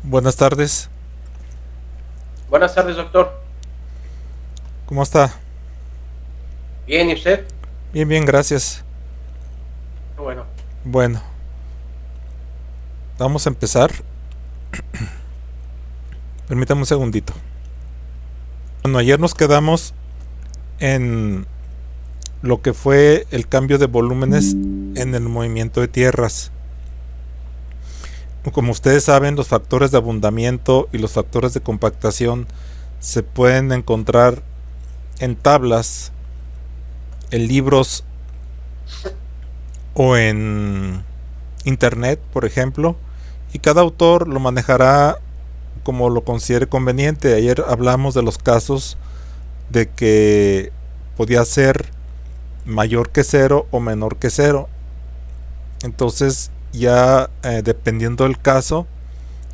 Buenas tardes, Buenas tardes, doctor. ¿cómo está? Bien, ¿y usted? Bien, bien, gracias. Qué bueno. Bueno, vamos a empezar. Permítame un segundito. Bueno, ayer nos quedamos en lo que fue el cambio de volúmenes en el movimiento de tierras. Como ustedes saben, los factores de abundamiento y los factores de compactación se pueden encontrar en tablas, en libros o en internet, por ejemplo, y cada autor lo manejará como lo considere conveniente. Ayer hablamos de los casos de que podía ser mayor que cero o menor que cero. Entonces ya dependiendo del caso,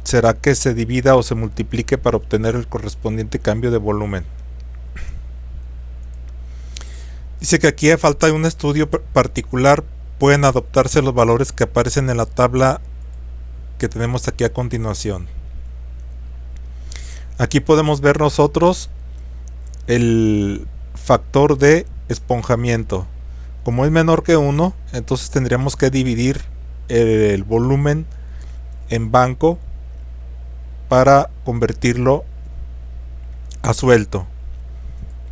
será que se divida o se multiplique para obtener el correspondiente cambio de volumen. Dice que aquí a falta de un estudio particular pueden adoptarse los valores que aparecen en la tabla que tenemos aquí a continuación. Aquí podemos ver nosotros el factor de esponjamiento. Como es menor que 1, entonces tendríamos que dividir el volumen en banco para convertirlo a suelto.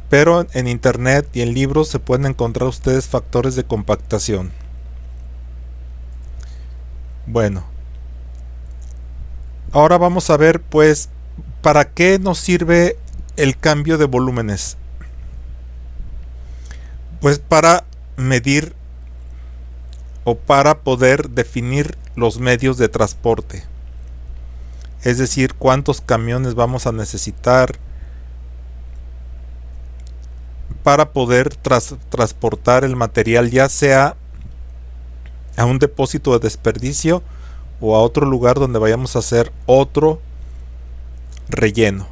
Pero en internet y en libros se pueden encontrar ustedes factores de compactación. Bueno, ahora vamos a ver pues para qué nos sirve el cambio de volúmenes. Pues para medir o para poder definir los medios de transporte. Es decir, cuántos camiones vamos a necesitar para poder transportar el material, ya sea a un depósito de desperdicio o a otro lugar donde vayamos a hacer otro relleno.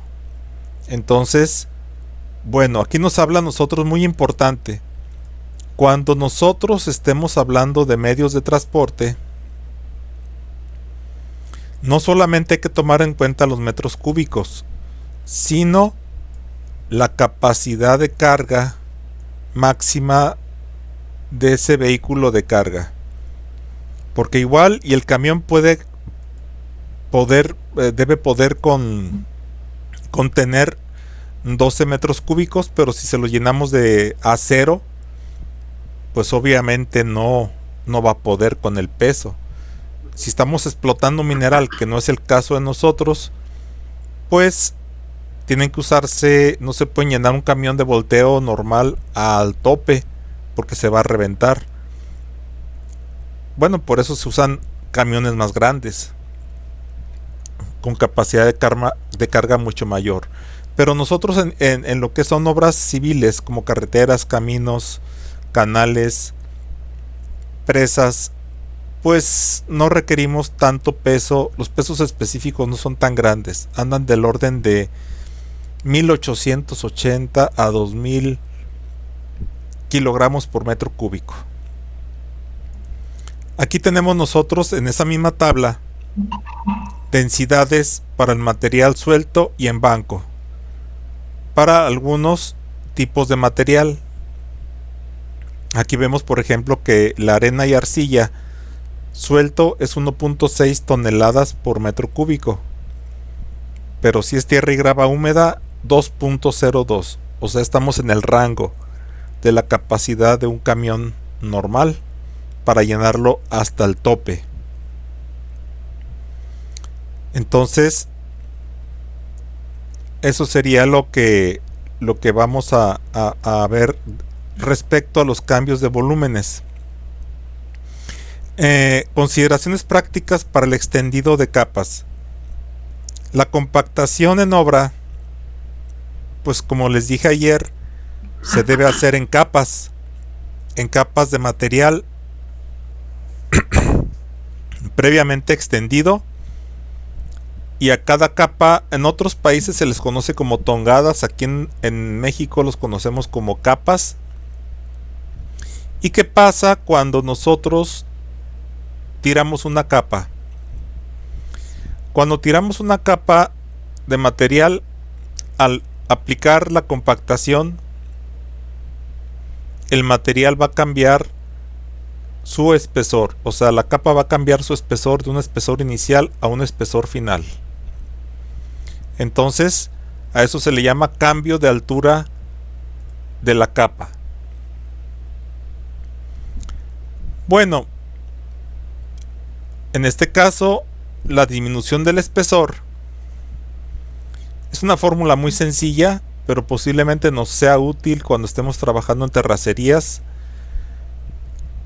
Entonces, bueno, aquí nos habla a nosotros muy importante. Cuando nosotros estemos hablando de medios de transporte, no solamente hay que tomar en cuenta los metros cúbicos, sino la capacidad de carga máxima de ese vehículo de carga. Porque igual y el camión debe poder contener 12 metros cúbicos, pero si se lo llenamos de acero, pues obviamente no va a poder con el peso. Si estamos explotando mineral, que no es el caso de nosotros, pues tienen que usarse, no se puede llenar un camión de volteo normal al tope, porque se va a reventar. Bueno, por eso se usan camiones más grandes, con capacidad de carga mucho mayor. Pero nosotros en lo que son obras civiles, como carreteras, caminos, canales, presas, pues no requerimos tanto peso. Los pesos específicos no son tan grandes, andan del orden de 1880 a 2000 kilogramos por metro cúbico. Aquí tenemos nosotros en esa misma tabla densidades para el material suelto y en banco para algunos tipos de material. Aquí vemos por ejemplo que la arena y arcilla suelto es 1.6 toneladas por metro cúbico, pero si es tierra y grava húmeda 2.02, o sea, estamos en el rango de la capacidad de un camión normal para llenarlo hasta el tope. Entonces eso sería lo que vamos a ver respecto a los cambios de volúmenes. Consideraciones prácticas para el extendido de capas. La compactación en obra, pues como les dije ayer, se debe hacer en capas de material previamente extendido, y a cada capa, en otros países se les conoce como tongadas, aquí en México los conocemos como capas. ¿Y qué pasa cuando nosotros tiramos una capa? Cuando tiramos una capa de material, al aplicar la compactación, el material va a cambiar su espesor, o sea, la capa va a cambiar su espesor de un espesor inicial a un espesor final. Entonces, a eso se le llama cambio de altura de la capa. Bueno, en este caso, la disminución del espesor es una fórmula muy sencilla, pero posiblemente nos sea útil cuando estemos trabajando en terracerías.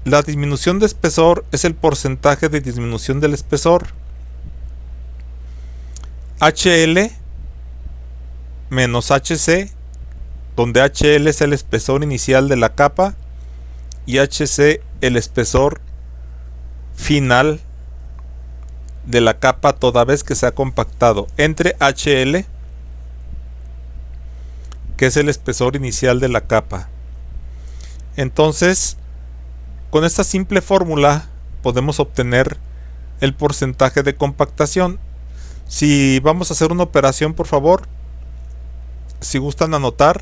La disminución de espesor es el porcentaje de disminución del espesor. HL menos HC, donde HL es el espesor inicial de la capa y HC el espesor final de la capa toda vez que se ha compactado, entre HL, que es el espesor inicial de la capa. Entonces, con esta simple fórmula podemos obtener el porcentaje de compactación. Si vamos a hacer una operación, por favor, si gustan anotar,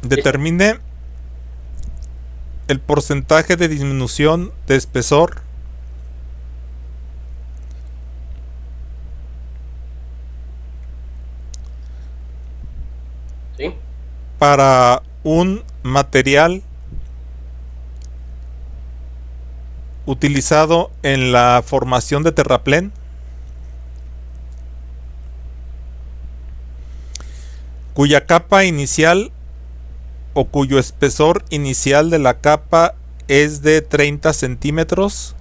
determine el porcentaje de disminución de espesor para un material utilizado en la formación de terraplén, cuya capa inicial o cuyo espesor inicial de la capa es de 30 centímetros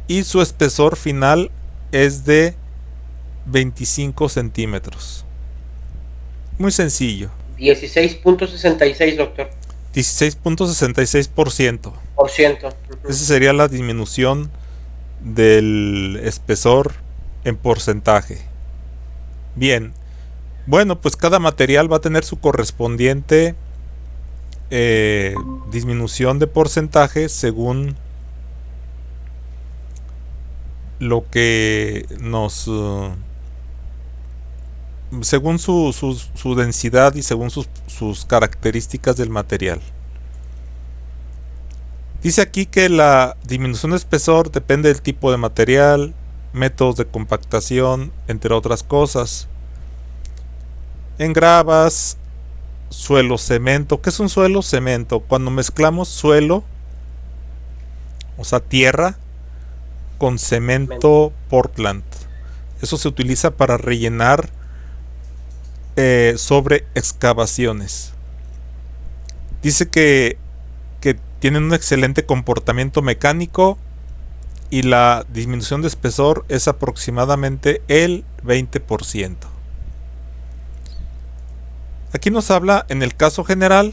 y su espesor final es de 25 centímetros. Muy sencillo. 16.66, doctor. 16.66%. Uh-huh. Esa sería la disminución del espesor en porcentaje. Bien. Bueno, pues cada material va a tener su correspondiente disminución de porcentaje según lo que nos... según su densidad y según sus características del material. Dice aquí que la disminución de espesor depende del tipo de material, métodos de compactación, entre otras cosas. En gravas, suelo, cemento. ¿Qué es un suelo? Cemento. Cuando mezclamos suelo, o sea, tierra, con cemento Portland. Eso se utiliza para rellenar sobre excavaciones. Dice que tienen un excelente comportamiento mecánico y la disminución de espesor es aproximadamente el 20%. Aquí nos habla en el caso general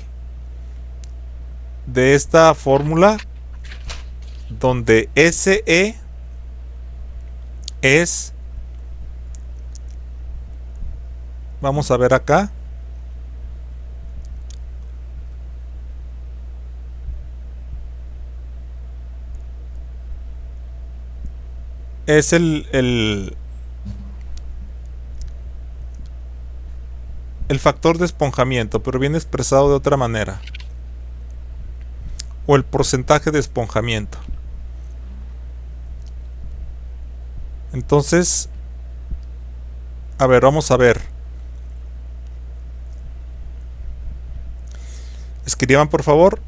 de esta fórmula donde SE es, vamos a ver acá, es el factor de esponjamiento, pero viene expresado de otra manera, o el porcentaje de esponjamiento. Entonces, a ver, vamos a ver. Escriban, por favor.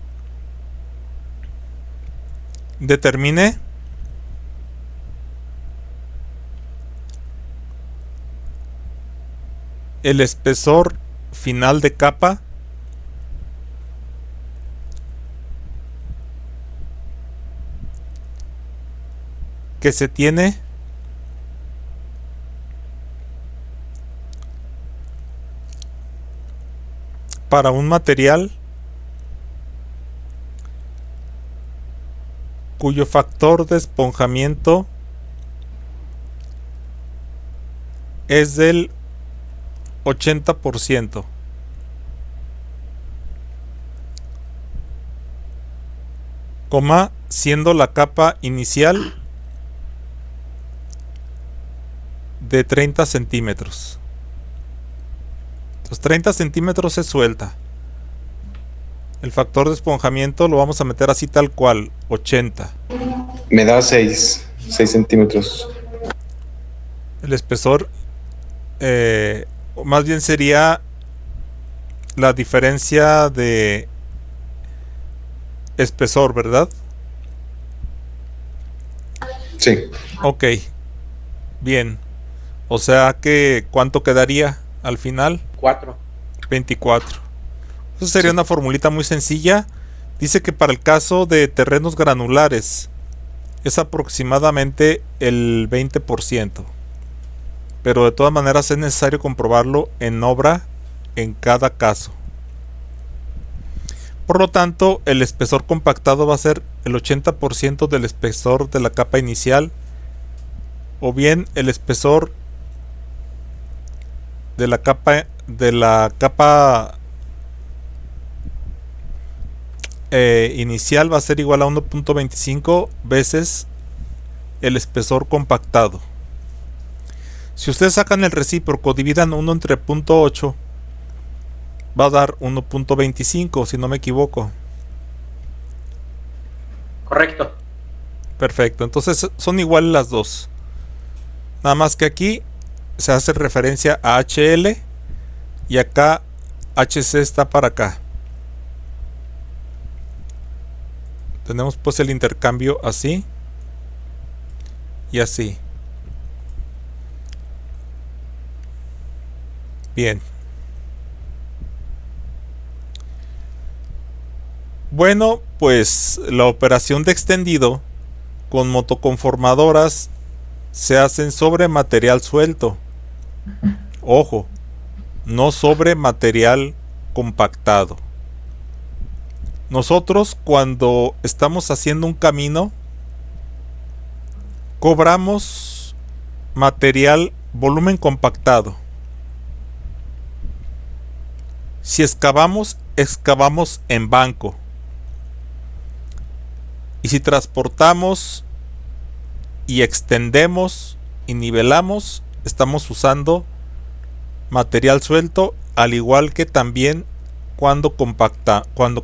Determine el espesor final de capa que se tiene para un material cuyo factor de esponjamiento es del 80%. Coma, siendo la capa inicial de 30 centímetros. Los 30 centímetros es suelta. El factor de esponjamiento lo vamos a meter así tal cual, 80. Me da 6 centímetros. El espesor, más bien sería la diferencia de espesor, ¿verdad? Sí. Ok, bien. O sea que, ¿cuánto quedaría al final? 4. 24. Eso sería una formulita muy sencilla. Dice que para el caso de terrenos granulares es aproximadamente el 20%. Pero de todas maneras es necesario comprobarlo en obra en cada caso. Por lo tanto, el espesor compactado va a ser el 80% del espesor de la capa inicial, o bien el espesor de la capa inicial va a ser igual a 1.25 veces el espesor compactado. Si ustedes sacan el recíproco, dividan 1 entre 0.8, va a dar 1.25, si no me equivoco. Correcto. Perfecto, entonces son iguales las dos. Nada más que aquí se hace referencia a HL y acá HC está para acá. Tenemos pues el intercambio así y así. Bien. Bueno, pues la operación de extendido con motoconformadoras se hacen sobre material suelto. Ojo, no sobre material compactado. Nosotros cuando estamos haciendo un camino cobramos material volumen compactado. Si excavamos, excavamos en banco. Y si transportamos y extendemos y nivelamos, estamos usando material suelto, al igual que también cuando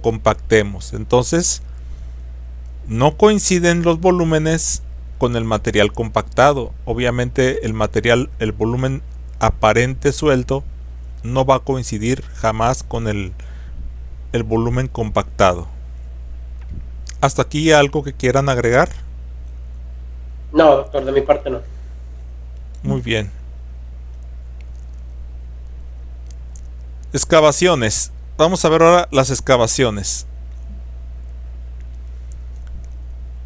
compactemos. Entonces, no coinciden los volúmenes con el material compactado. Obviamente el volumen aparente suelto no va a coincidir jamás con el volumen compactado. ¿Hasta aquí algo que quieran agregar? No, doctor, de mi parte no. Muy bien. Excavaciones. Vamos a ver ahora las excavaciones.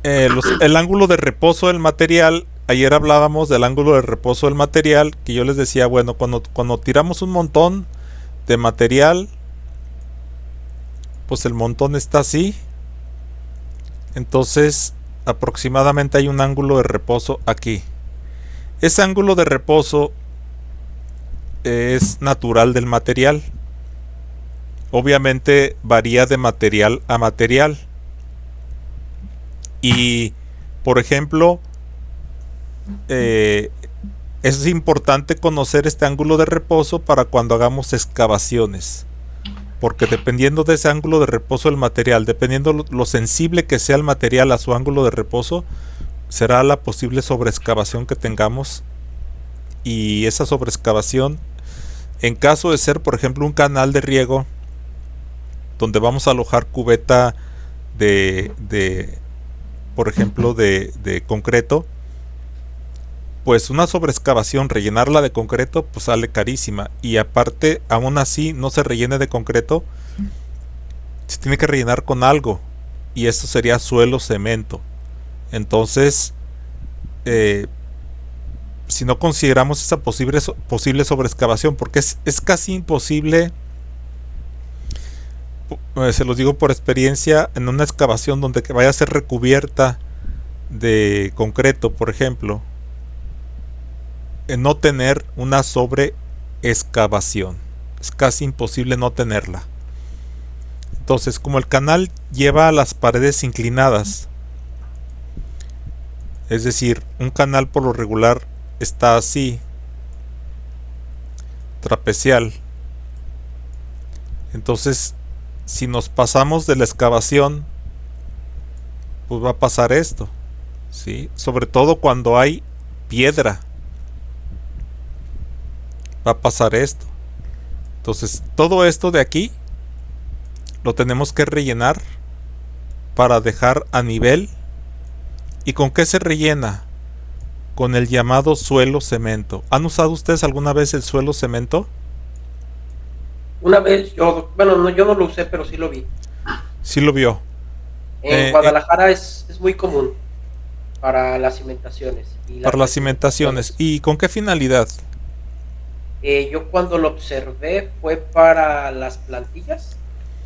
El ángulo de reposo del material. Ayer hablábamos del ángulo de reposo del material, que yo les decía, bueno, cuando tiramos un montón de material, pues el montón está así. Entonces, aproximadamente hay un ángulo de reposo aquí. Ese ángulo de reposo es natural del material. Obviamente varía de material a material. Y, por ejemplo, es importante conocer este ángulo de reposo para cuando hagamos excavaciones. Porque dependiendo de ese ángulo de reposo del material, dependiendo lo sensible que sea el material a su ángulo de reposo, será la posible sobreexcavación que tengamos. Y esa sobreexcavación, en caso de ser, por ejemplo, un canal de riego, donde vamos a alojar cubeta por ejemplo, de concreto, pues una sobreexcavación, rellenarla de concreto, pues sale carísima. Y aparte, aún así, no se rellene de concreto, se tiene que rellenar con algo. Y esto sería suelo cemento. Entonces, si no consideramos esa posible sobreexcavación, porque es casi imposible, se los digo por experiencia, en una excavación donde vaya a ser recubierta de concreto, por ejemplo, no tener una sobre excavación. Es casi imposible no tenerla. Entonces, como el canal lleva las paredes inclinadas, es decir, un canal por lo regular está así, trapecial. Entonces, si nos pasamos de la excavación, pues va a pasar esto, ¿sí? Sobre todo cuando hay piedra, va a pasar esto. Entonces, todo esto de aquí lo tenemos que rellenar para dejar a nivel. ¿Y con qué se rellena? Con el llamado suelo cemento. ¿Han usado ustedes alguna vez el suelo cemento? Una vez yo, bueno, no, yo no lo usé, pero sí lo vi. Sí lo vio. En Guadalajara es muy común para las cimentaciones. Para las cimentaciones. ¿Y con qué finalidad? Yo cuando lo observé fue para las plantillas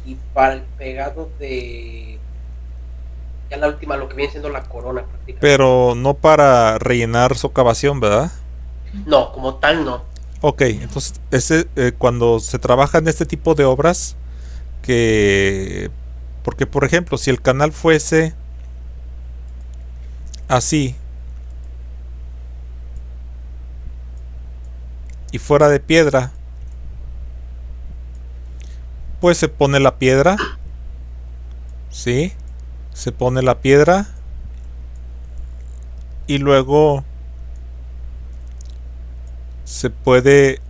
y para el pegado de, ya la última, lo que viene siendo la corona prácticamente. Pero no para rellenar socavación, ¿verdad? No, como tal no. Ok, entonces cuando se trabaja en este tipo de obras, porque por ejemplo, si el canal fuese así y fuera de piedra, pues se pone la piedra, ¿sí? Se pone la piedra y luego se puede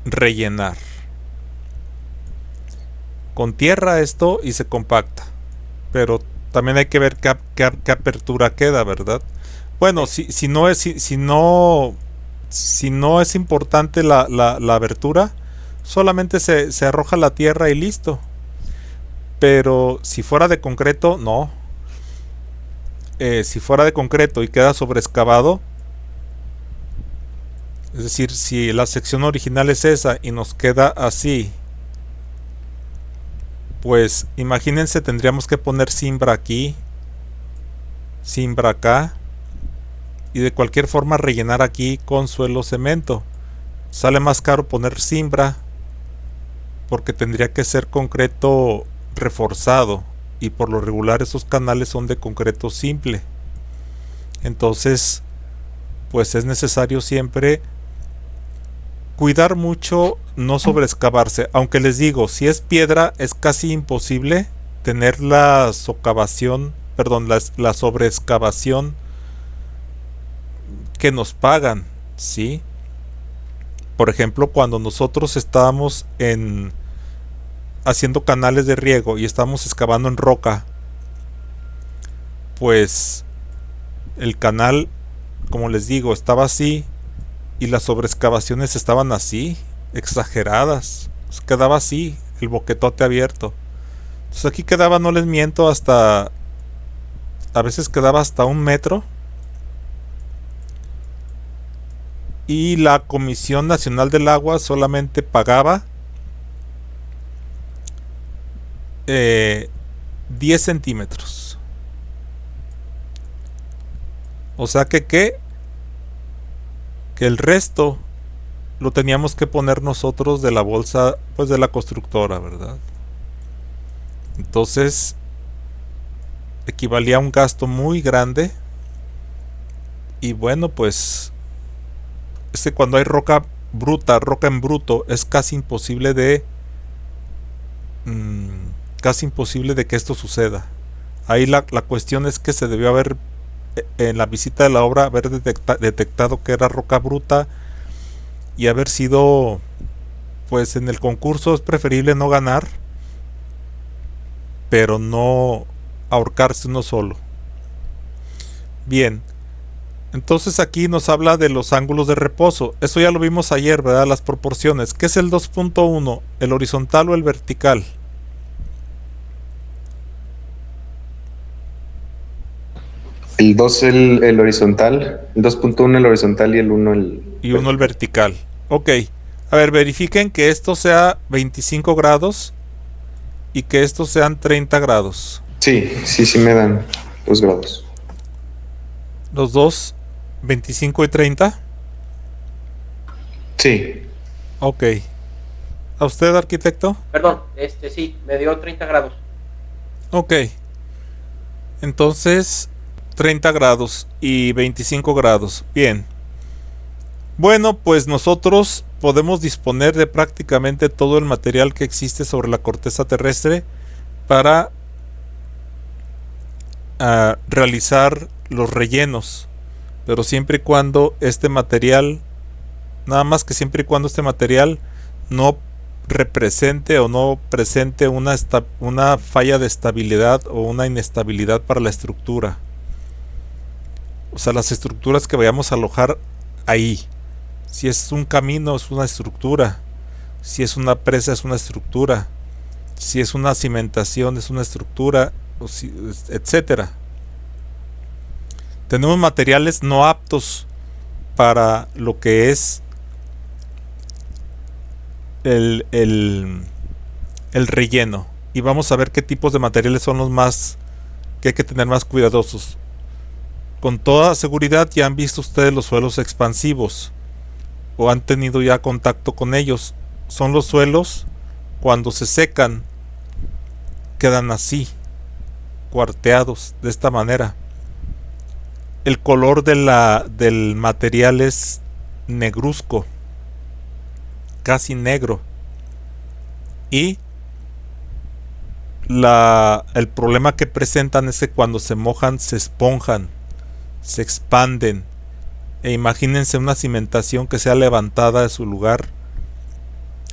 rellenar con tierra esto y se compacta, pero también hay que ver qué apertura queda, ¿verdad? Bueno, si no es importante la abertura, solamente se arroja la tierra y listo. Pero si fuera de concreto, no. Si fuera de concreto y queda sobreexcavado, es decir, si la sección original es esa y nos queda así, pues imagínense, tendríamos que poner cimbra aquí, cimbra acá, y de cualquier forma rellenar aquí con suelo cemento. Sale más caro poner cimbra porque tendría que ser concreto reforzado, y por lo regular esos canales son de concreto simple. Entonces, pues es necesario siempre cuidar mucho no sobreexcavarse, aunque les digo, si es piedra es casi imposible tener la socavación, perdón, la sobreexcavación que nos pagan, ¿sí? Por ejemplo, cuando nosotros estábamos haciendo canales de riego y estábamos excavando en roca, pues el canal, como les digo, estaba así y las sobreexcavaciones estaban así, exageradas. Quedaba así, el boquetote abierto. Entonces aquí quedaba, no les miento, a veces quedaba hasta 1 metro. Y la Comisión Nacional del Agua solamente pagaba 10 centímetros. O sea que el resto lo teníamos que poner nosotros de la bolsa, pues de la constructora, ¿verdad? Entonces equivalía a un gasto muy grande. Y bueno, pues cuando hay roca bruta, roca en bruto, es casi imposible de que esto suceda. Ahí la cuestión es que se debió haber, en la visita de la obra, haber detectado que era roca bruta y haber sido, pues en el concurso es preferible no ganar, pero no ahorcarse uno solo. Bien, entonces aquí nos habla de los ángulos de reposo. Eso ya lo vimos ayer, ¿verdad? Las proporciones. ¿Qué es el 2.1? ¿El horizontal o el vertical? El 2 el horizontal, el 2.1 el horizontal y el 1 el... Y 1 el vertical. Ok. A ver, verifiquen que esto sea 25 grados y que estos sean 30 grados. Sí me dan 2 grados. Los dos, 25 y 30. Sí. Ok. ¿A usted, arquitecto? Perdón, sí, me dio 30 grados. Ok. Entonces, 30 grados y 25 grados. Bien. Bueno, pues nosotros podemos disponer de prácticamente todo el material que existe sobre la corteza terrestre para realizar los rellenos, pero siempre y cuando este material, nada más que siempre y cuando este material no represente o no presente una falla de estabilidad o una inestabilidad para la estructura. O sea, las estructuras que vayamos a alojar ahí. Si es un camino, es una estructura. Si es una presa, es una estructura. Si es una cimentación, es una estructura, etcétera. Tenemos materiales no aptos para lo que es el relleno. Y vamos a ver qué tipos de materiales son los más que hay que tener más cuidadosos. Con toda seguridad ya han visto ustedes los suelos expansivos o han tenido ya contacto con ellos. Son los suelos cuando se secan quedan así, cuarteados de esta manera. El color del material es negruzco, casi negro, y el problema que presentan es que cuando se mojan se esponjan, se expanden, e imagínense una cimentación que sea levantada de su lugar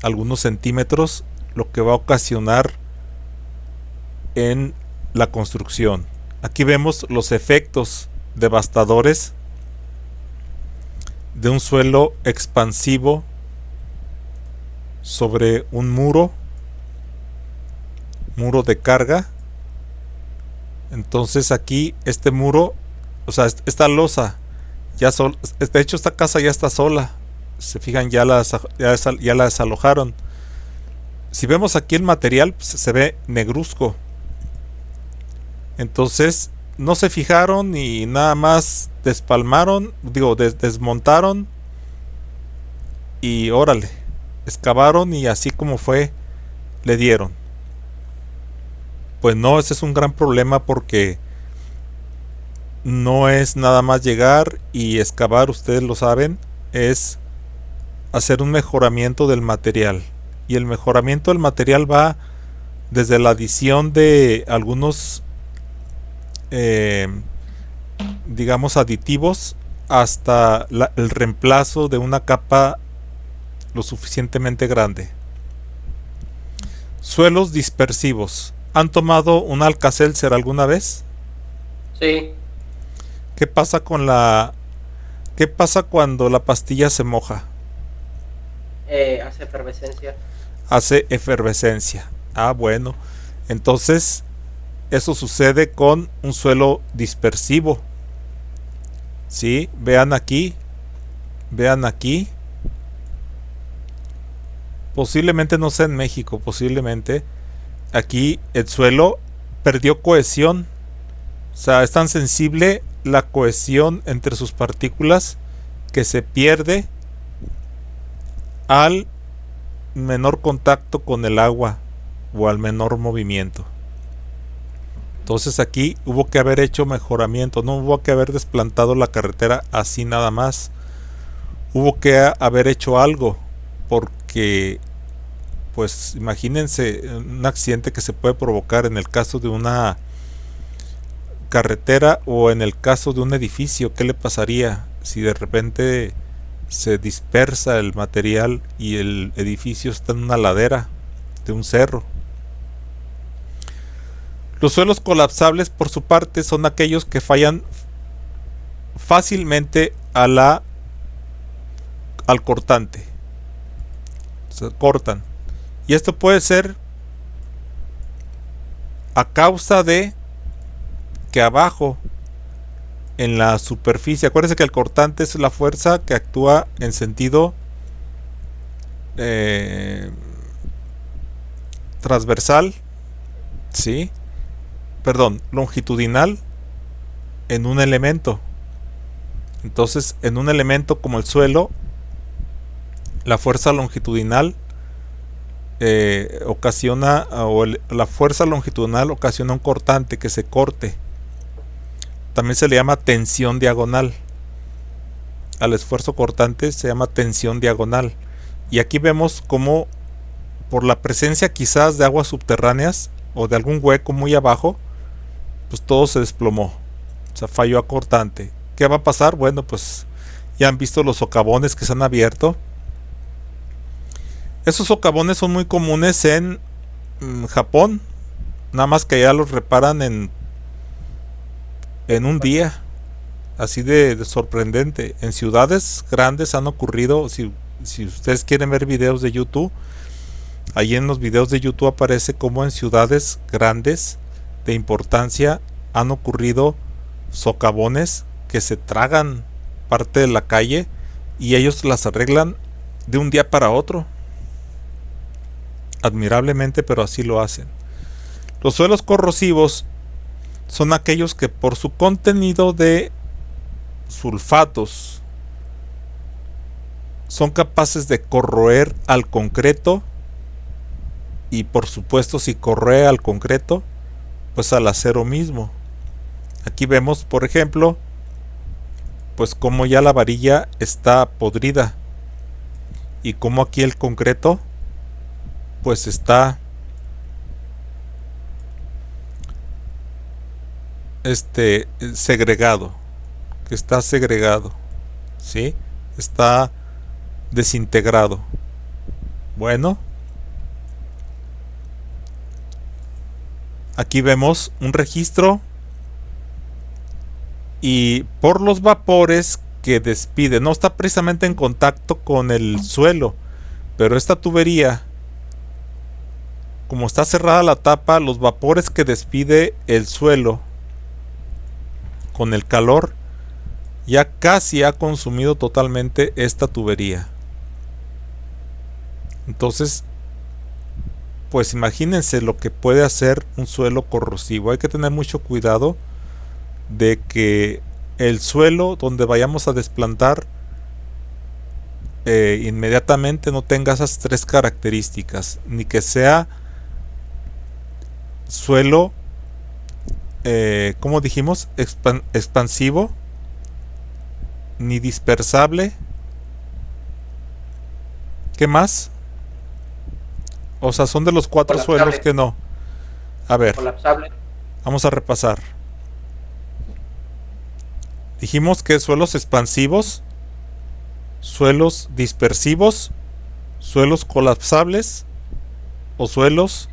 algunos centímetros, lo que va a ocasionar en la construcción. Aquí vemos los efectos devastadores de un suelo expansivo sobre un muro de carga. Entonces aquí este muro, o sea, esta losa de hecho esta casa ya está sola. Se fijan, ya la desalojaron. Si vemos aquí el material, pues se ve negruzco. Entonces no se fijaron y nada más desmontaron y órale, excavaron y así como fue, le dieron. Pues no, ese es un gran problema porque no es nada más llegar y excavar, ustedes lo saben, es hacer un mejoramiento del material. Y el mejoramiento del material va desde la adición de algunos digamos aditivos hasta el reemplazo de una capa lo suficientemente grande. Suelos dispersivos. ¿Han tomado un Alka-Seltzer alguna vez? Sí. ¿Qué pasa cuando la pastilla se moja? Hace efervescencia. Hace efervescencia. Ah, bueno. Entonces eso sucede con un suelo dispersivo. ¿Sí? Vean aquí. Posiblemente no sea en México, posiblemente. Aquí el suelo perdió cohesión. O sea, es tan sensible la cohesión entre sus partículas que se pierde al menor contacto con el agua o al menor movimiento. Entonces aquí hubo que haber hecho mejoramiento, no hubo que haber desplantado la carretera así nada más. Hubo que haber hecho algo, porque pues imagínense un accidente que se puede provocar en el caso de una carretera o en el caso de un edificio. ¿Qué le pasaría si de repente se dispersa el material y el edificio está en una ladera de un cerro? Los suelos colapsables, por su parte, son aquellos que fallan fácilmente al cortante. Se cortan. Y esto puede ser a causa de que abajo, en la superficie, acuérdense que el cortante es la fuerza que actúa en sentido transversal, ¿sí? Perdón, longitudinal en un elemento. Entonces, en un elemento como el suelo, la fuerza longitudinal la fuerza longitudinal ocasiona un cortante que se corte. También se le llama tensión diagonal. Al esfuerzo cortante se llama tensión diagonal. Y aquí vemos cómo, por la presencia quizás de aguas subterráneas o de algún hueco muy abajo, pues todo se desplomó. O sea, falló a cortante. ¿Qué va a pasar? Bueno, pues ya han visto los socavones que se han abierto. Esos socavones son muy comunes en Japón. Nada más que allá los reparan en un día. Así de sorprendente. En ciudades grandes han ocurrido. Si ustedes quieren ver videos de YouTube, ahí en los videos de YouTube aparece como en ciudades grandes de importancia han ocurrido socavones que se tragan parte de la calle y ellos las arreglan de un día para otro. Admirablemente, pero así lo hacen. Los suelos corrosivos son aquellos que por su contenido de sulfatos son capaces de corroer al concreto y por supuesto si corroe al concreto pues al acero mismo. Aquí vemos por ejemplo pues como ya la varilla está podrida y como aquí el concreto pues está segregado, ¿sí? Está desintegrado. Bueno, aquí vemos un registro y por los vapores que despide, no está precisamente en contacto con el suelo, pero esta tubería, como está cerrada la tapa, los vapores que despide el suelo con el calor ya casi ha consumido totalmente esta tubería. Entonces, pues imagínense lo que puede hacer un suelo corrosivo. Hay que tener mucho cuidado de que el suelo donde vayamos a desplantar inmediatamente no tenga esas tres características, ni que sea suelo como dijimos, expansivo, ni dispersable. ¿Qué más? O sea, son de los cuatro suelos que no. A ver, colapsable. Vamos a repasar. Dijimos que suelos expansivos, suelos dispersivos, suelos colapsables o suelos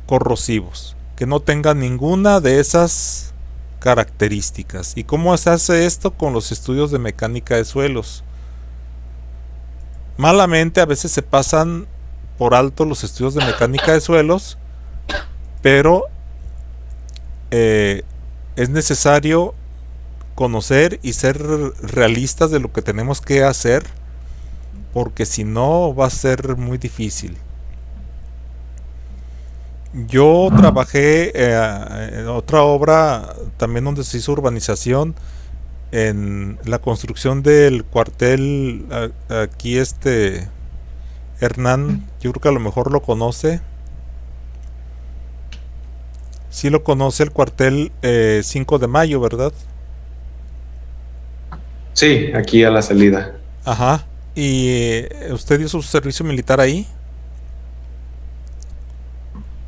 corrosivos, que no tengan ninguna de esas características. ¿Y cómo se hace esto? Con los estudios de mecánica de suelos. Malamente a veces se pasan por alto los estudios de mecánica de suelos, pero es necesario conocer y ser realistas de lo que tenemos que hacer, porque si no va a ser muy difícil. Yo trabajé en otra obra también donde se hizo urbanización, en la construcción del cuartel aquí Hernán, yo creo que a lo mejor lo conoce. Sí lo conoce, el cuartel 5 de mayo, ¿verdad? Sí, aquí a la salida. Ajá. ¿Y usted hizo su servicio militar ahí?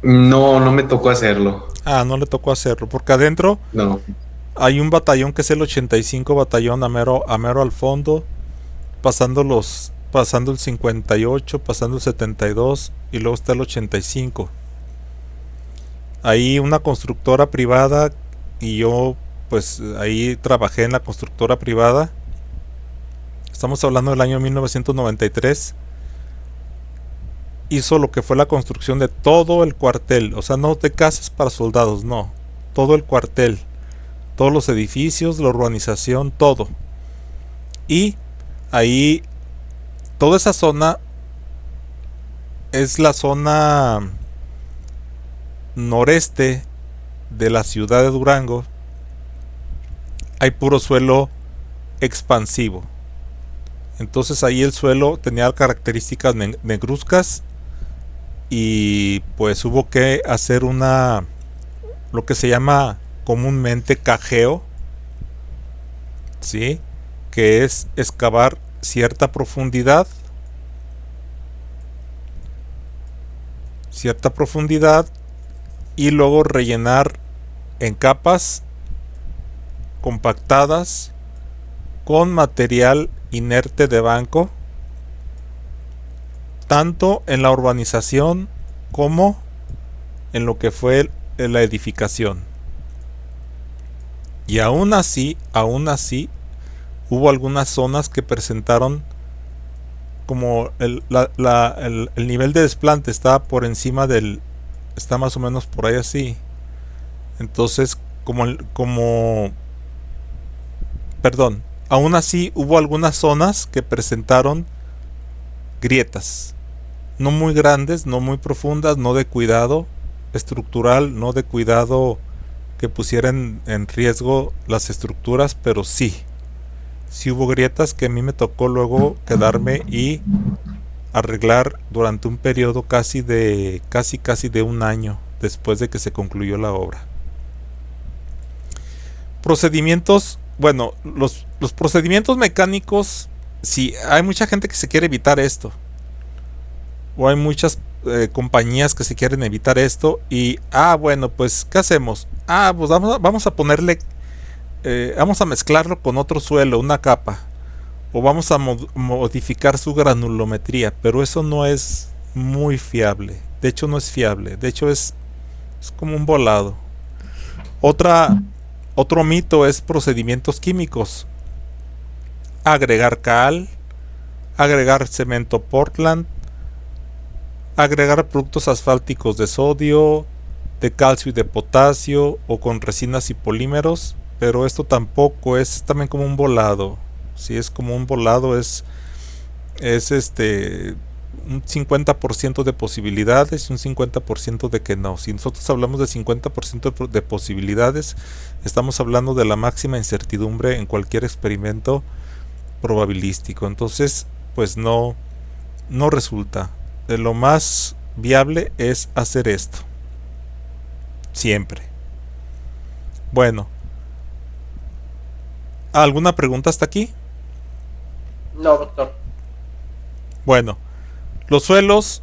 No, no me tocó hacerlo. Ah, no le tocó hacerlo, porque adentro No. hay un batallón que es el 85 batallón a mero al fondo, pasando el 58, pasando el 72 y luego está el 85. Ahí una constructora privada y yo pues ahí trabajé en la constructora privada. Estamos hablando del año 1993. Hizo lo que fue la construcción de todo el cuartel, o sea, no de casas para soldados, no, todo el cuartel, todos los edificios, la urbanización, todo. Y ahí toda esa zona es la zona noreste de la ciudad de Durango. Hay puro suelo expansivo. Entonces ahí el suelo tenía características negruzcas y pues hubo que hacer lo que se llama comúnmente cajeo, ¿sí? Que es excavar cierta profundidad y luego rellenar en capas compactadas con material inerte de banco, tanto en la urbanización como en lo que fue la edificación. Y aún así, hubo algunas zonas que presentaron como el nivel de desplante está por encima está más o menos por ahí así. Entonces, aún así hubo algunas zonas que presentaron grietas, no muy grandes, no muy profundas, no de cuidado estructural, no de cuidado que pusieran en riesgo las estructuras, pero sí hubo grietas que a mí me tocó luego quedarme y arreglar durante un periodo casi de un año después de que se concluyó la obra. Procedimientos, bueno, los procedimientos mecánicos, sí, hay mucha gente que se quiere evitar esto, o hay muchas compañías que se quieren evitar esto y, bueno, pues, ¿qué hacemos? Pues vamos a ponerle, vamos a mezclarlo con otro suelo, una capa, o vamos a modificar su granulometría, pero eso no es muy fiable. De hecho no es fiable, de hecho es como un volado. Otro mito es procedimientos químicos: agregar cal, agregar cemento Portland, agregar productos asfálticos de sodio, de calcio y de potasio, o con resinas y polímeros, pero esto tampoco es también como un volado. Si es como un volado, es un 50% de posibilidades y un 50% de que no. Si nosotros hablamos de 50% de posibilidades, estamos hablando de la máxima incertidumbre en cualquier experimento probabilístico. Entonces, pues no resulta. Lo más viable es hacer esto siempre. Bueno, ¿alguna pregunta hasta aquí? No, doctor. Bueno, los suelos,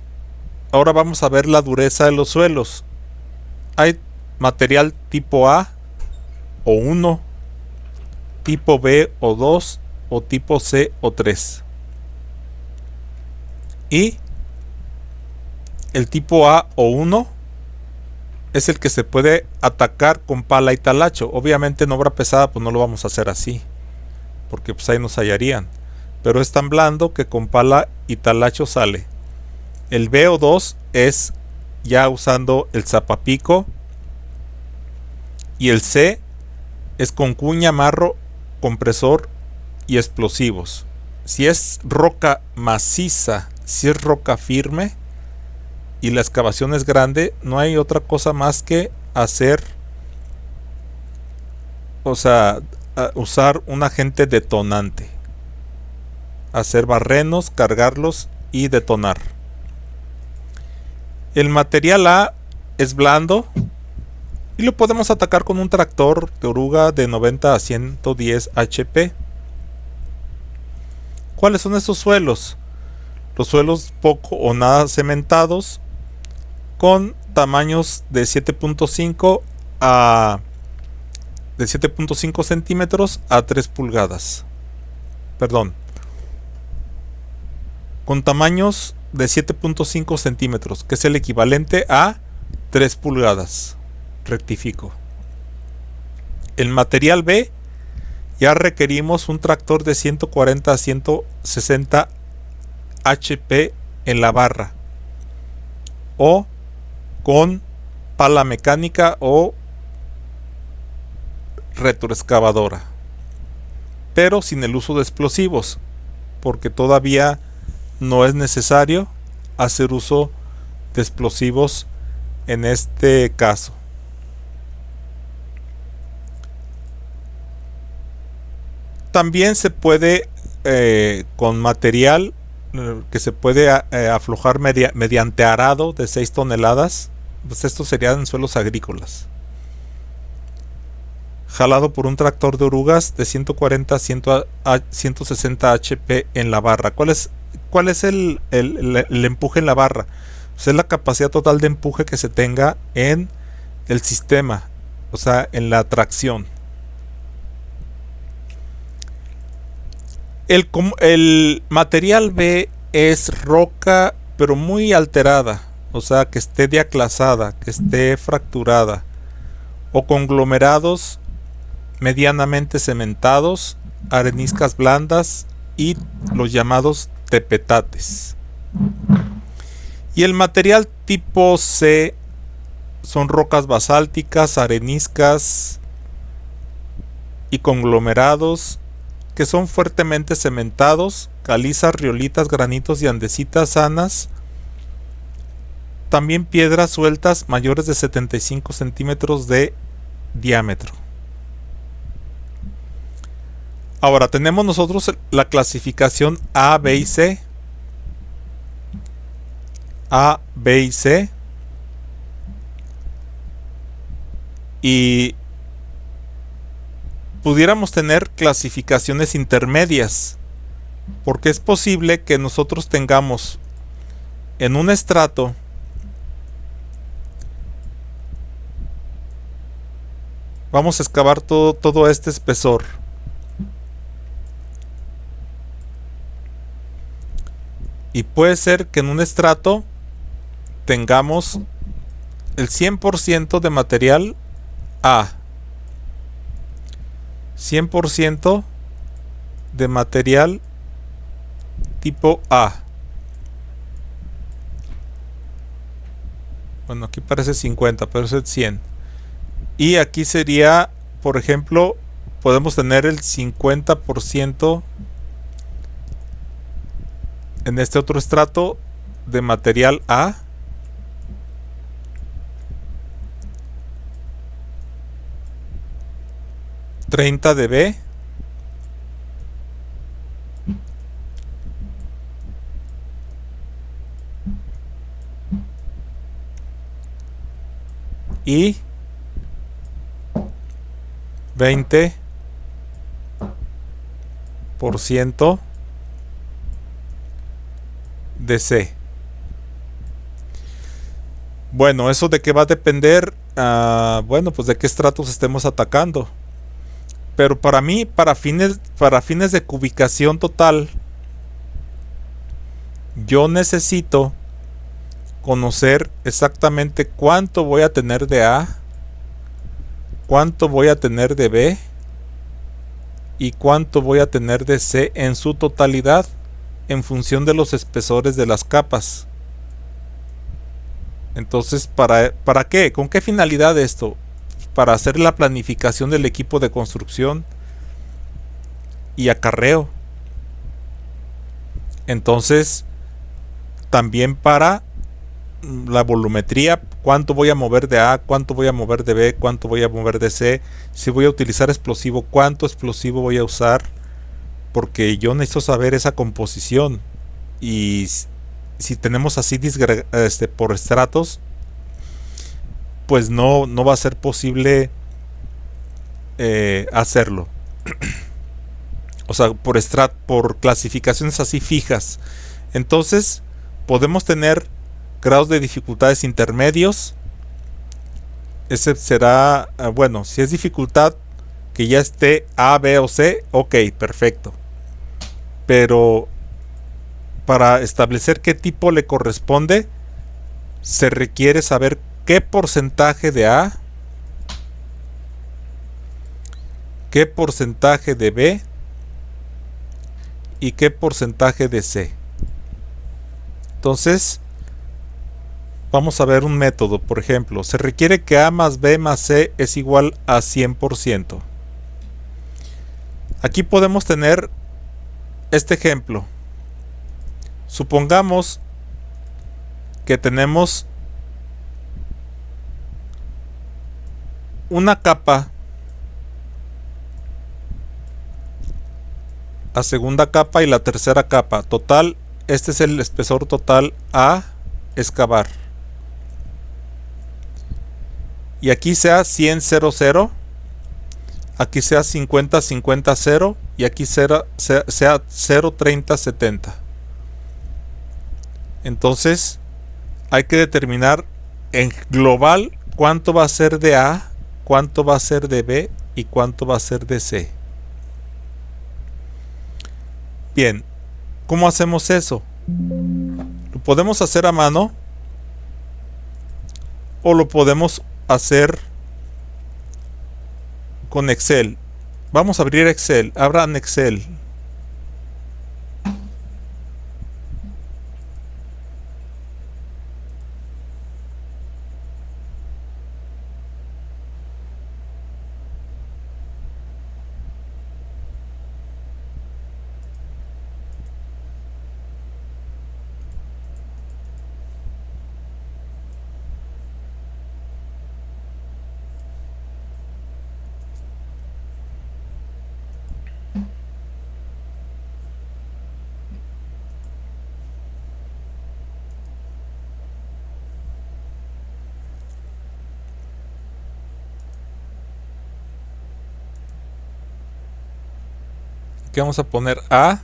ahora vamos a ver la dureza de los suelos. Hay material tipo A o 1, tipo B o 2, o tipo C o 3. Y el tipo A o 1 es el que se puede atacar con pala y talacho. Obviamente en obra pesada pues no lo vamos a hacer así, porque pues ahí nos hallarían. Pero es tan blando que con pala y talacho sale. El B o 2 es ya usando el zapapico. Y el C es con cuña, marro, compresor y explosivos. Si es roca maciza, si es roca firme y la excavación es grande, no hay otra cosa más que hacer, usar un agente detonante, hacer barrenos, cargarlos y detonar. El material A es blando y lo podemos atacar con un tractor de oruga de 90 a 110 HP. ¿Cuáles son estos suelos? Los suelos poco o nada cementados, con tamaños de 7.5 centímetros a 3 pulgadas. Perdón. Con tamaños de 7.5 centímetros, que es el equivalente a 3 pulgadas. Rectifico. El material B, ya requerimos un tractor de 140 a 160 HP en la barra, o con pala mecánica o retroexcavadora, pero sin el uso de explosivos, porque todavía no es necesario hacer uso de explosivos en este caso. También se puede con material que se puede aflojar mediante arado de 6 toneladas. Pues esto sería en suelos agrícolas. Jalado por un tractor de orugas de 140 a 160 HP en la barra. ¿Cuál es el empuje en la barra? Pues es la capacidad total de empuje que se tenga en el sistema, o sea, en la tracción. El material B es roca, pero muy alterada, o sea, que esté diaclasada, que esté fracturada, o conglomerados medianamente cementados, areniscas blandas y los llamados tepetates. Y el material tipo C son rocas basálticas, areniscas y conglomerados que son fuertemente cementados, calizas, riolitas, granitos y andesitas sanas. También piedras sueltas mayores de 75 centímetros de diámetro. Ahora tenemos nosotros la clasificación A, B y C. A, B y C. Y pudiéramos tener clasificaciones intermedias, porque es posible que nosotros tengamos en un estrato vamos a excavar todo este espesor. Y puede ser que en un estrato tengamos el 100% de material A, 100% de material tipo A. Bueno, aquí parece 50, pero es el 100. Y aquí sería, por ejemplo, podemos tener el 50% en este otro estrato de material A. $30 de B. Y 20% de C. Bueno, eso de qué va a depender, bueno, pues de qué estratos estemos atacando. Pero para mí, para fines de cubicación total, yo necesito conocer exactamente cuánto voy a tener de A, cuánto voy a tener de B y cuánto voy a tener de C en su totalidad en función de los espesores de las capas. Entonces, ¿para qué? ¿Con qué finalidad esto? Para hacer la planificación del equipo de construcción y acarreo. Entonces, también para la volumetría, cuánto voy a mover de A, cuánto voy a mover de B, cuánto voy a mover de C, si voy a utilizar explosivo, cuánto explosivo voy a usar, porque yo necesito saber esa composición. Y si tenemos así por estratos, pues no va a ser posible hacerlo. O sea, por clasificaciones así fijas. Entonces podemos tener grados de dificultades intermedios. Ese será, bueno, si es dificultad que ya esté A, B o C, ok, perfecto. Pero para establecer qué tipo le corresponde, se requiere saber qué porcentaje de A, qué porcentaje de B y qué porcentaje de C. Entonces, vamos a ver un método. Por ejemplo, se requiere que A más B más C es igual a 100%. Aquí podemos tener este ejemplo. Supongamos que tenemos una capa la segunda capa y la tercera capa. Total, este es el espesor total a excavar. Y aquí sea 100, 0, 0. Aquí sea 50, 50, 0. Y aquí sea 0, 30, 70. Entonces, hay que determinar en global cuánto va a ser de A, cuánto va a ser de B y cuánto va a ser de C. Bien, ¿cómo hacemos eso? Lo podemos hacer a mano o lo podemos hacer con Excel. Vamos a abrir Excel. Abran Excel. Aquí vamos a poner A.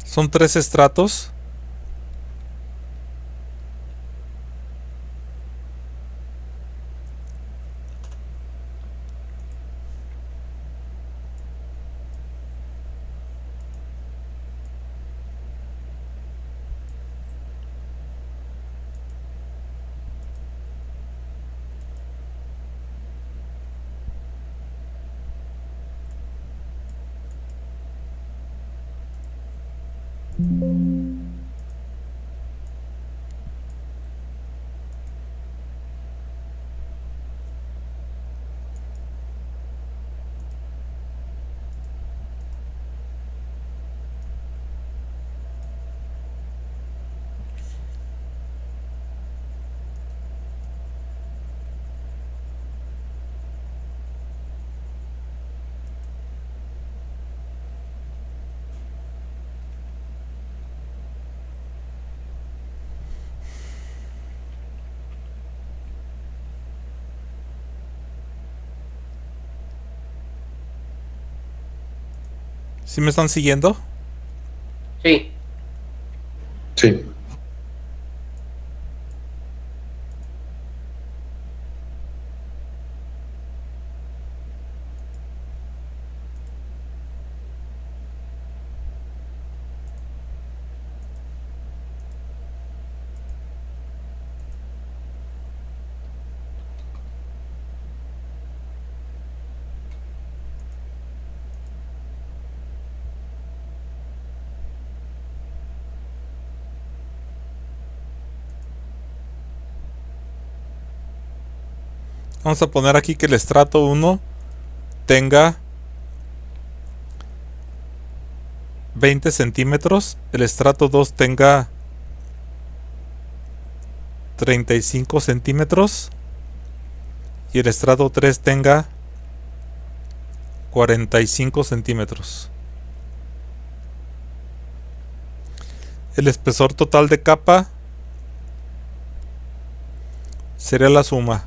Son 3 estratos. ¿Sí me están siguiendo? Sí. Sí. Vamos a poner aquí que el estrato 1 tenga 20 centímetros, el estrato 2 tenga 35 centímetros y el estrato 3 tenga 45 centímetros. El espesor total de capa sería la suma.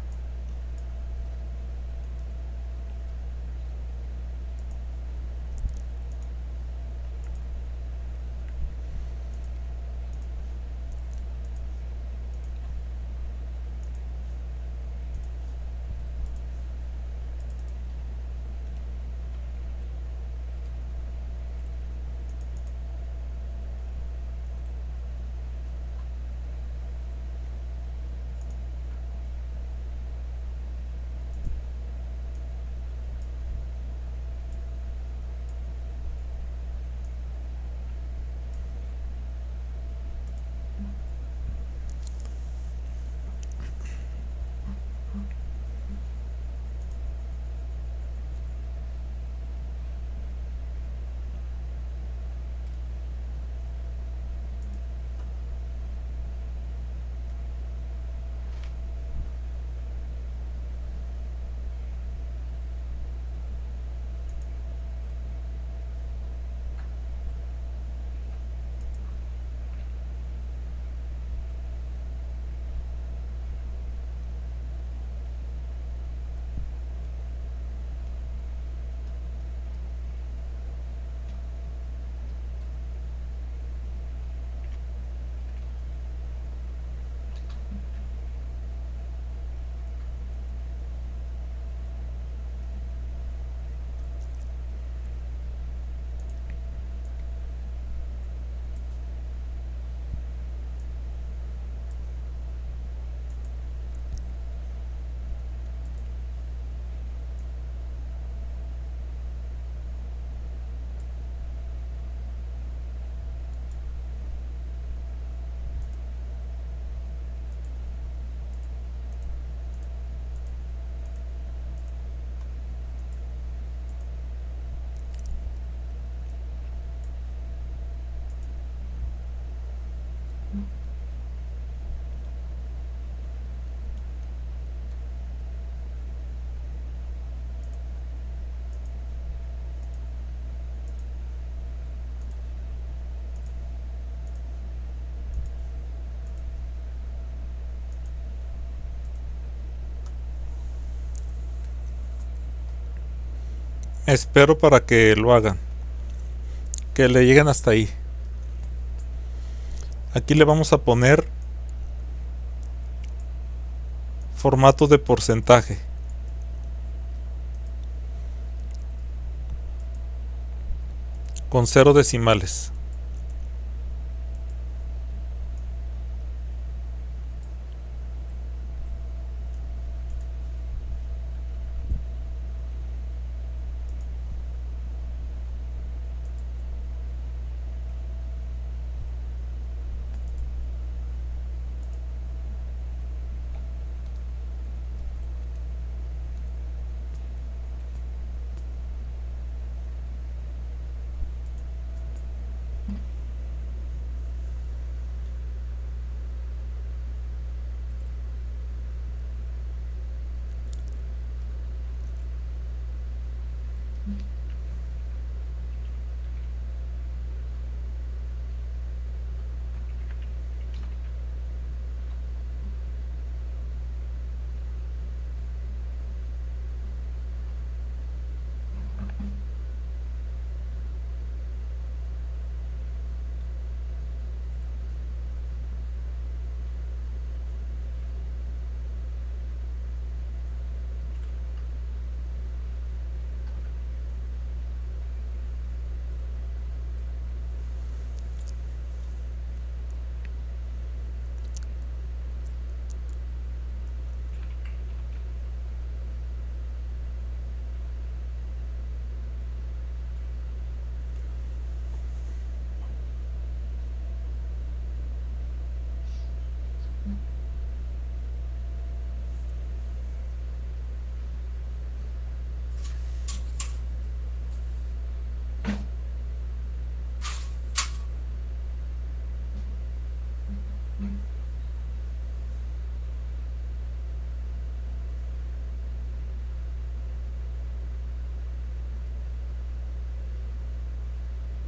Espero para que lo hagan, que le lleguen hasta ahí. Aquí le vamos a poner formato de porcentaje. Con 0 decimales.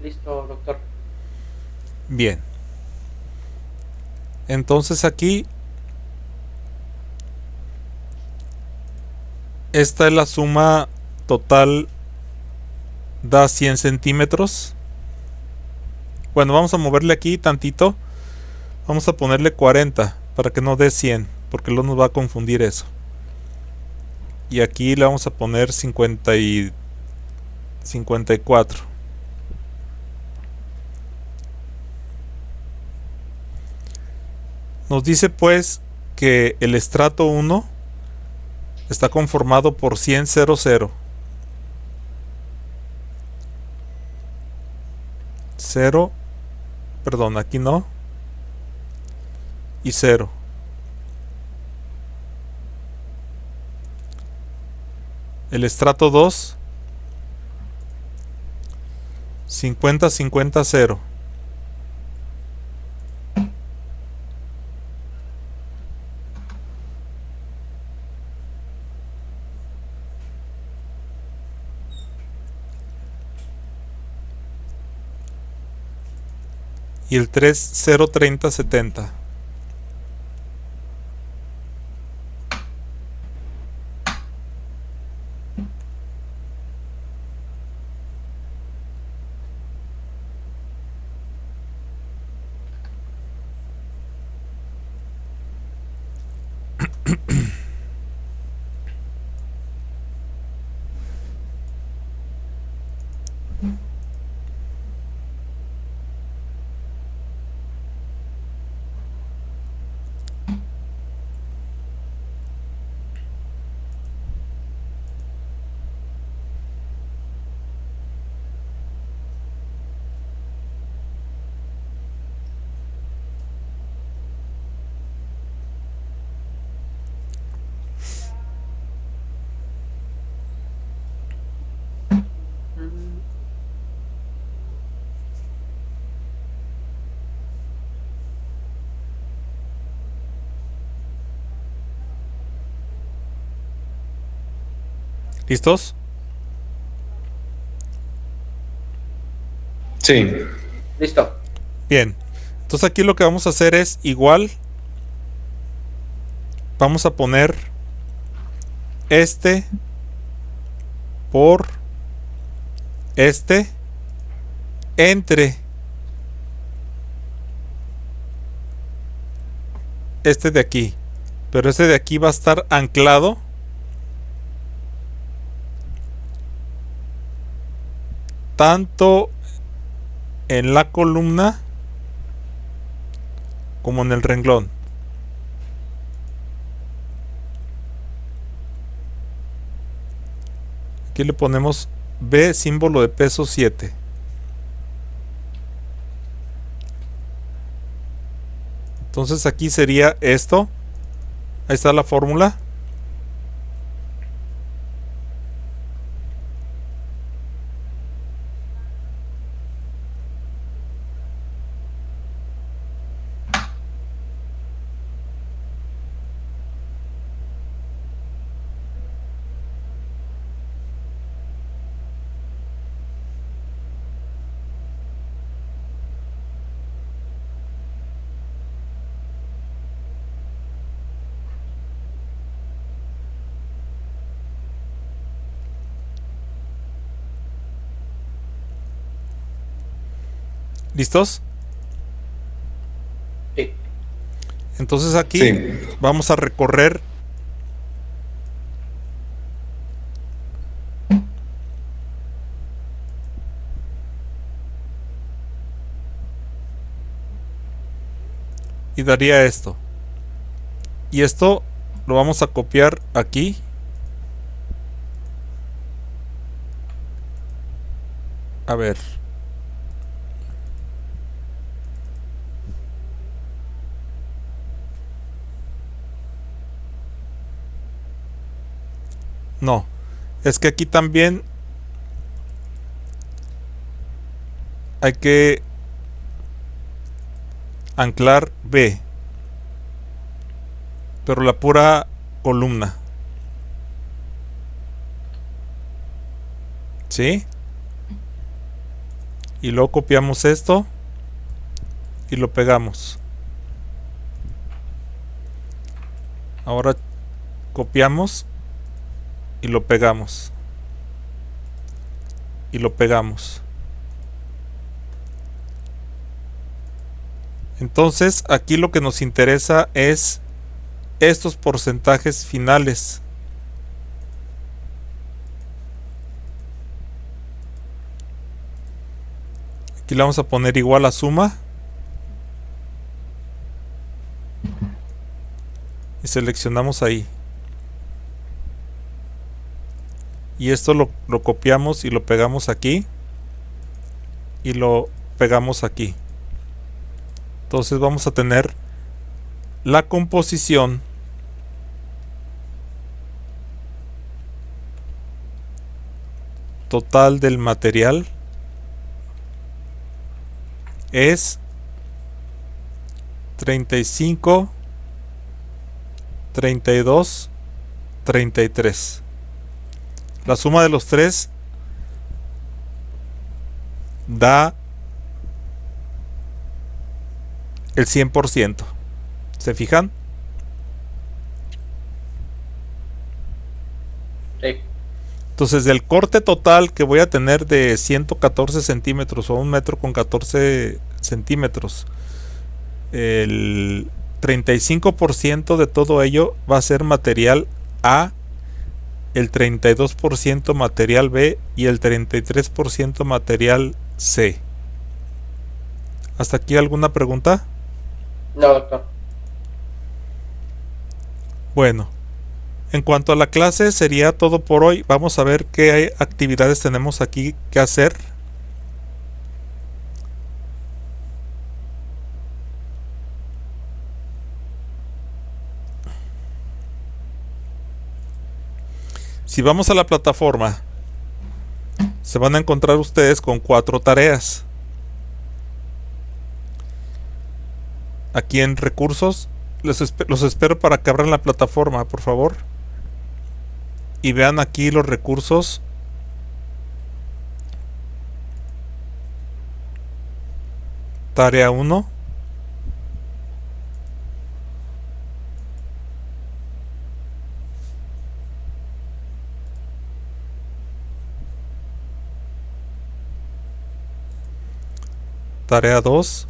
Listo, doctor. Bien. Entonces aquí esta es la suma total, da 100 centímetros. Bueno, vamos a moverle aquí tantito. Vamos a ponerle 40 para que no dé 100, porque luego nos va a confundir eso. Y aquí le vamos a poner 50 y 54. Nos dice pues que el estrato 1 está conformado por 100, 0, 0. 0, perdón, aquí no. Y 0. El estrato 2, 50, 50, 0. Y el 3, 0, 30, 70. ¿Listos? Sí. Listo. Bien. Entonces aquí lo que vamos a hacer es igual. Vamos a poner este por este entre este de aquí, pero este de aquí va a estar anclado tanto en la columna como en el renglón. Aquí le ponemos B, símbolo de peso 7. Entonces aquí sería esto. Ahí está la fórmula. ¿Listos? Sí. Entonces aquí Sí. vamos a recorrer y daría esto. Y esto lo vamos a copiar aquí. A ver. No. Es que aquí también hay que anclar B. Pero la pura columna. ¿Sí? Y luego copiamos esto y lo pegamos. Ahora copiamos y lo pegamos. Y lo pegamos. Entonces aquí lo que nos interesa es estos porcentajes finales. Aquí le vamos a poner igual a suma. Y seleccionamos ahí. Y esto lo copiamos y lo pegamos aquí. Y lo pegamos aquí. Entonces vamos a tener la composición total del material es 35, 32, 33. La suma de los tres da el 100%. ¿Se fijan? Sí. Entonces, del corte total que voy a tener de 114 centímetros o 1 metro con 14 centímetros, el 35% de todo ello va a ser material A, el 32% material B y el 33% material C. ¿Hasta aquí alguna pregunta? No, doctor. Bueno, en cuanto a la clase sería todo por hoy. Vamos a ver qué actividades tenemos aquí que hacer. Si vamos a la plataforma, se van a encontrar ustedes con 4 tareas. Aquí en recursos, los espero para que abran la plataforma, por favor. Y vean aquí los recursos. Tarea 1. tarea 2.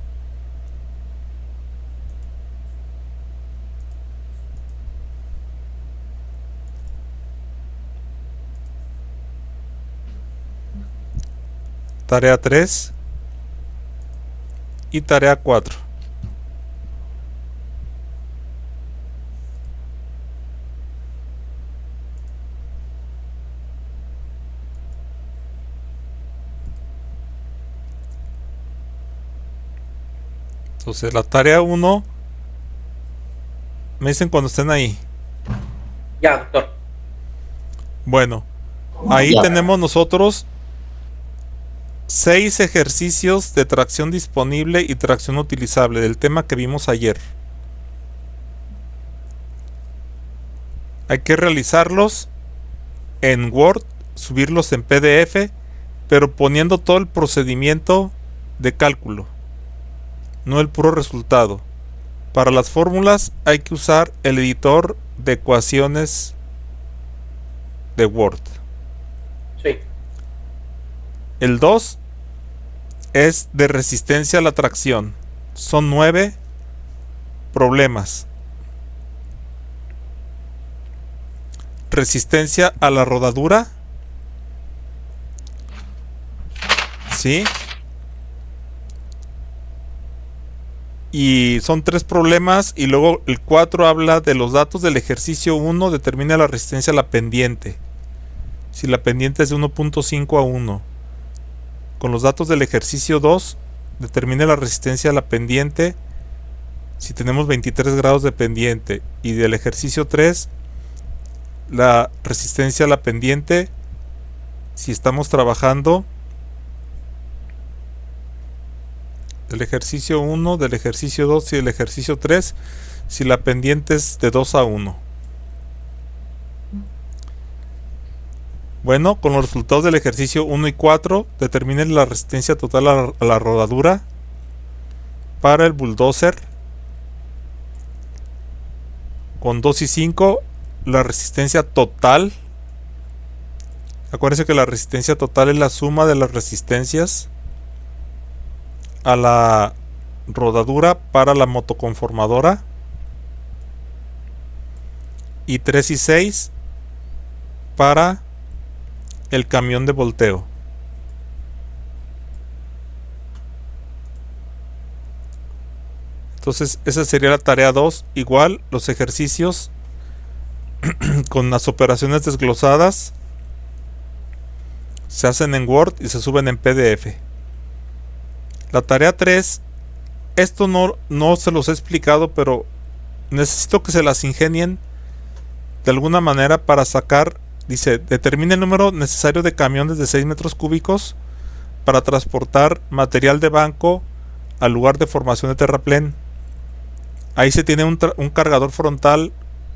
Tarea 3 y tarea 4. Entonces la tarea 1, me dicen cuando estén ahí. Ya, doctor. Bueno, ahí Ya. tenemos nosotros 6 ejercicios de tracción disponible y tracción utilizable del tema que vimos ayer. Hay que realizarlos en Word, subirlos en PDF, pero poniendo todo el procedimiento de cálculo, no el puro resultado. Para las fórmulas hay que usar el editor de ecuaciones de Word. Sí. El 2 es de resistencia a la tracción. Son 9 problemas. Resistencia a la rodadura. ¿Sí? Y son 3 problemas. Y luego el 4 habla de los datos del ejercicio 1. Determina la resistencia a la pendiente. Si la pendiente es de 1.5 a 1. Con los datos del ejercicio 2, determine la resistencia a la pendiente si tenemos 23 grados de pendiente. Y del ejercicio 3, la resistencia a la pendiente si estamos trabajando del ejercicio 1, del ejercicio 2 y del ejercicio 3, si la pendiente es de 2 a 1. Bueno, con los resultados del ejercicio 1 y 4, determinen la resistencia total a la rodadura para el bulldozer. Con 2 y 5, la resistencia total. Acuérdense que la resistencia total es la suma de las resistencias a la rodadura para la motoconformadora. Y 3 y 6 para el camión de volteo. Entonces esa sería la tarea 2. Igual los ejercicios con las operaciones desglosadas se hacen en Word y se suben en PDF. La tarea 3, esto no se los he explicado, pero necesito que se las ingenien de alguna manera para sacar. Dice, determine el número necesario de camiones de 6 metros cúbicos para transportar material de banco al lugar de formación de terraplén. Ahí se tiene un cargador frontal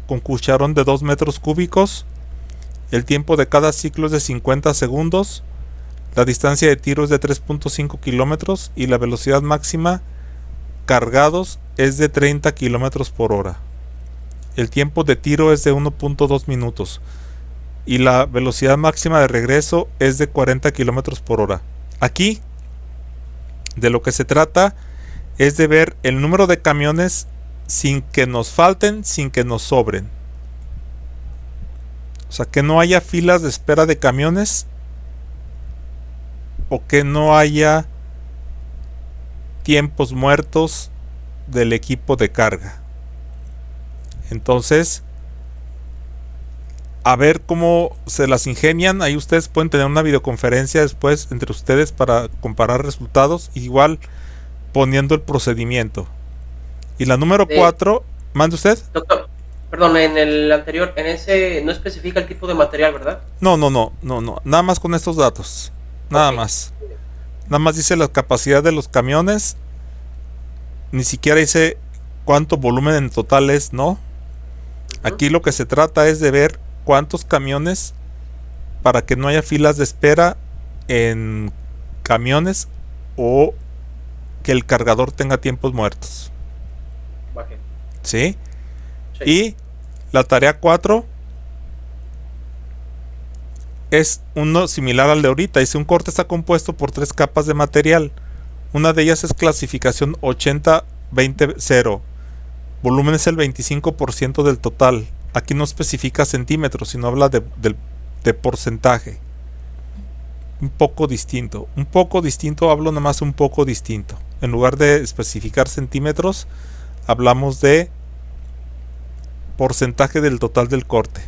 con cucharón de 2 metros cúbicos. El tiempo de cada ciclo es de 50 segundos. La distancia de tiro es de 3.5 kilómetros y la velocidad máxima cargados es de 30 kilómetros por hora. El tiempo de tiro es de 1.2 minutos. Y la velocidad máxima de regreso es de 40 kilómetros por hora. Aquí, de lo que se trata es de ver el número de camiones sin que nos falten, sin que nos sobren. O sea, que no haya filas de espera de camiones o que no haya tiempos muertos del equipo de carga. Entonces, a ver cómo se las ingenian. Ahí ustedes pueden tener una videoconferencia después entre ustedes para comparar resultados, igual poniendo el procedimiento. Y la número 4, ¿mande usted? Doctor, perdón, en el anterior, en ese no especifica el tipo de material, ¿verdad? No, nada más con estos datos, nada más. Nada más dice la capacidad de los camiones, ni siquiera dice cuánto volumen en total es, ¿no? Aquí lo que se trata es de ver cuántos camiones para que no haya filas de espera en camiones o que el cargador tenga tiempos muertos. ¿Sí? Sí. Y la tarea 4 es uno similar al de ahorita. Dice, un corte está compuesto por 3 capas de material. Una de ellas es clasificación 80-20-0. Volumen es el 25% del total. Aquí no especifica centímetros, sino habla de porcentaje. Un poco distinto. Un poco distinto, hablo nomás un poco distinto. En lugar de especificar centímetros, hablamos de porcentaje del total del corte.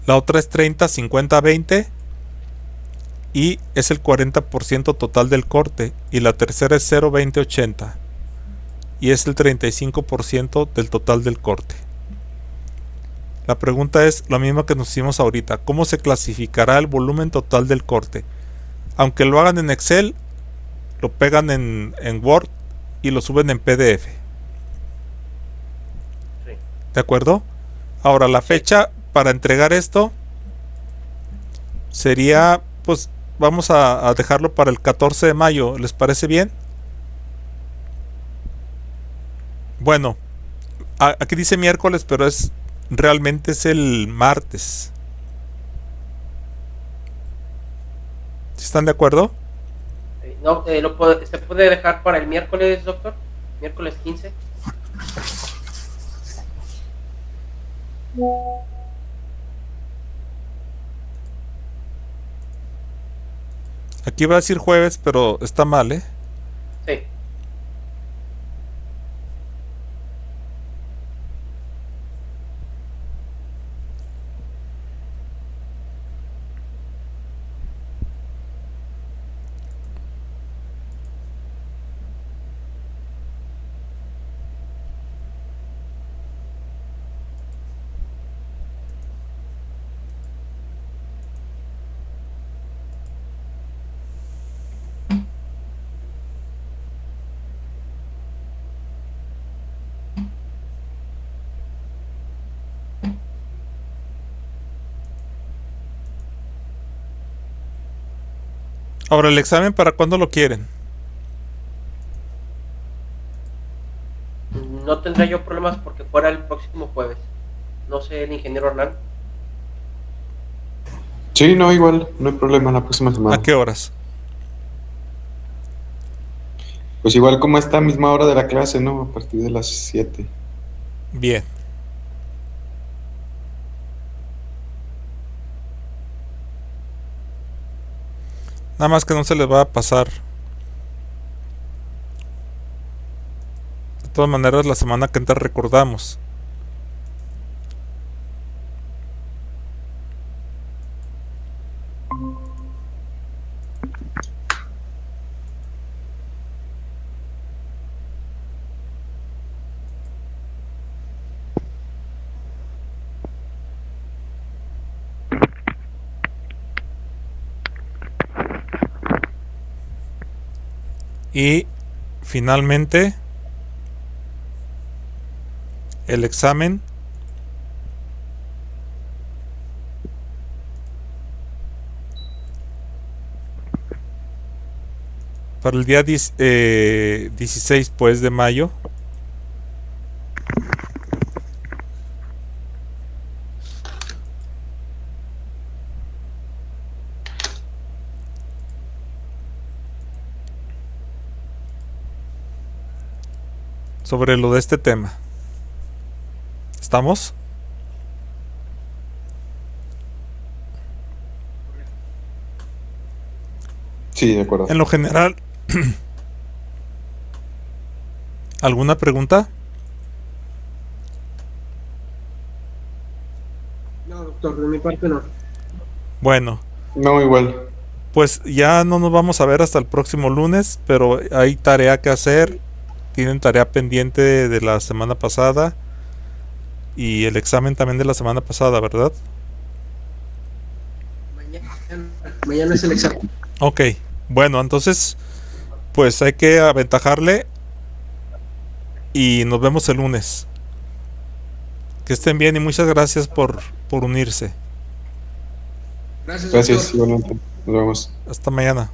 La otra es 30-50-20 y es el 40% total del corte. Y la tercera es 0-20-80 y es el 35% del total del corte. La pregunta es lo mismo que nos hicimos ahorita. ¿Cómo se clasificará el volumen total del corte? Aunque lo hagan en Excel, lo pegan en Word y lo suben en PDF. Sí. ¿De acuerdo? Ahora la fecha para entregar esto sería, pues vamos a dejarlo para el 14 de mayo. ¿Les parece bien? Bueno, aquí dice miércoles, pero realmente es el martes. ¿Están de acuerdo? No, se puede dejar para el miércoles, doctor. Miércoles 15. Aquí va a decir jueves, pero está mal, ¿eh? Sí. Ahora, ¿el examen para cuándo lo quieren? No tendría yo problemas porque fuera el próximo jueves. No sé, el ingeniero Hernán. Sí, no, igual, no hay problema la próxima semana. ¿A qué horas? Pues igual como esta misma hora de la clase, ¿no? A partir de las 7. Bien. Nada más que no se les va a pasar. De todas maneras, la semana que entra recordamos. Y finalmente el examen para el día 16 pues de mayo. Sobre lo de este tema. ¿Estamos? Sí, de acuerdo. En lo general, ¿alguna pregunta? No, doctor, de mi parte no. Bueno, No, igual. pues ya no nos vamos a ver hasta el próximo lunes, pero hay tarea que hacer. Tienen tarea pendiente de la semana pasada y el examen también de la semana pasada, ¿verdad? Mañana es el examen. Ok, bueno, entonces pues hay que aventajarle y nos vemos el lunes. Que estén bien y muchas gracias por unirse. Gracias, Gracias, doctor. igualmente. Nos vemos. Hasta mañana.